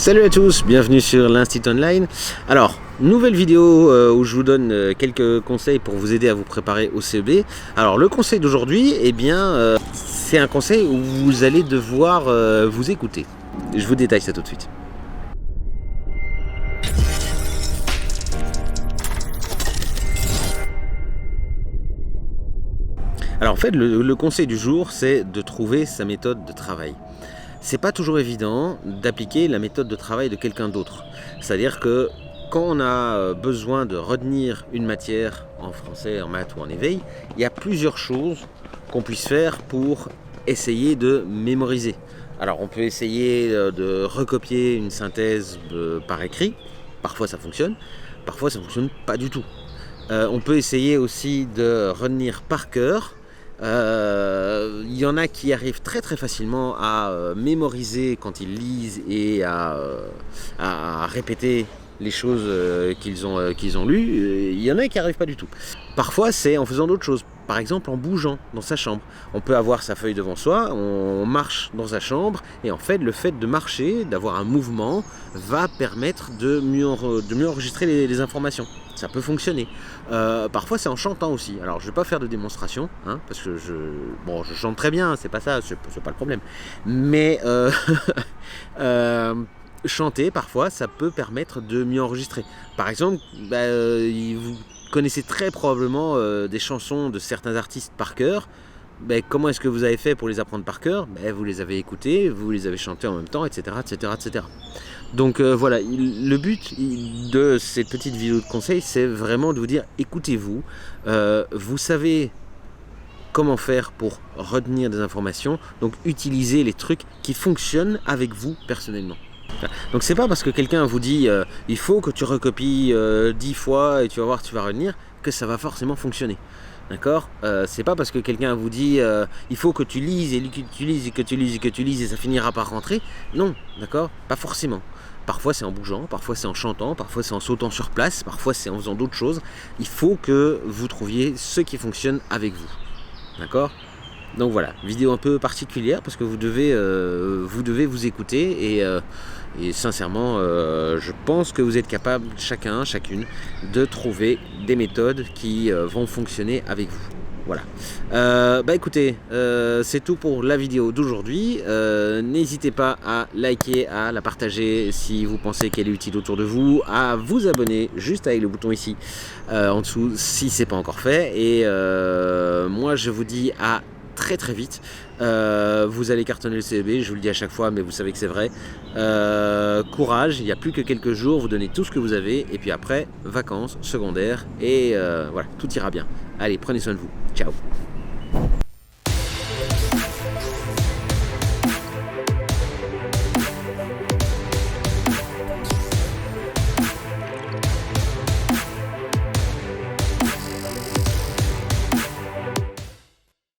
Salut à tous, bienvenue sur l'Institut Online. Alors, nouvelle vidéo où je vous donne quelques conseils pour vous aider à vous préparer au CEB. Alors, le conseil d'aujourd'hui, c'est un conseil où vous allez devoir vous écouter. Je vous détaille ça tout de suite. Alors en fait, le conseil du jour, c'est de trouver sa méthode de travail. C'est pas toujours évident d'appliquer la méthode de travail de quelqu'un d'autre. C'est-à-dire que quand on a besoin de retenir une matière en français, en maths ou en éveil, il y a plusieurs choses qu'on puisse faire pour essayer de mémoriser. Alors on peut essayer de recopier une synthèse par écrit, parfois ça fonctionne, parfois ça fonctionne pas du tout. On peut essayer aussi de retenir par cœur. Il y en a qui arrivent très facilement à mémoriser quand ils lisent et à répéter les choses qu'ils ont lues. Il y en a qui n'y arrivent pas du tout. Parfois c'est en faisant d'autres choses, par exemple en bougeant dans sa chambre. On peut avoir sa feuille devant soi, on marche dans sa chambre et en fait le fait de marcher, d'avoir un mouvement va permettre de mieux enregistrer les informations. Ça peut fonctionner. Parfois c'est en chantant aussi. Alors je ne vais pas faire de démonstration, hein, parce que je chante très bien, c'est pas ça, c'est pas le problème. Mais chanter parfois ça peut permettre de mieux enregistrer. Par exemple, vous connaissez très probablement des chansons de certains artistes par cœur. Comment est-ce que vous avez fait pour les apprendre par cœur? Vous les avez écoutées, vous les avez chantées en même temps, etc. etc. Donc voilà, le but de cette petite vidéo de conseil, c'est vraiment de vous dire, écoutez-vous, vous savez comment faire pour retenir des informations, donc utilisez les trucs qui fonctionnent avec vous personnellement. Donc c'est pas parce que quelqu'un vous dit il faut que tu recopies 10 fois et tu vas voir, tu vas retenir, que ça va forcément fonctionner. D'accord, c'est pas parce que quelqu'un vous dit il faut que tu lises et que tu lises et que tu lises et que tu lises et ça finira par rentrer. Non, d'accord, pas forcément. Parfois c'est en bougeant, parfois c'est en chantant, parfois c'est en sautant sur place, parfois c'est en faisant d'autres choses. Il faut que vous trouviez ce qui fonctionne avec vous. D'accord ? Donc voilà, vidéo un peu particulière parce que vous devez vous écouter et sincèrement, je pense que vous êtes capable, chacune, de trouver des méthodes qui vont fonctionner avec vous. Voilà. Écoutez, c'est tout pour la vidéo d'aujourd'hui. N'hésitez pas à liker, à la partager si vous pensez qu'elle est utile autour de vous, à vous abonner juste avec le bouton ici en dessous si c'est pas encore fait. Et moi je vous dis à très vite. Vous allez cartonner le CEB, je vous le dis à chaque fois, mais vous savez que c'est vrai. Courage, il n'y a plus que quelques jours, vous donnez tout ce que vous avez, et puis après, vacances, secondaires, et voilà, tout ira bien. Allez, prenez soin de vous. Ciao.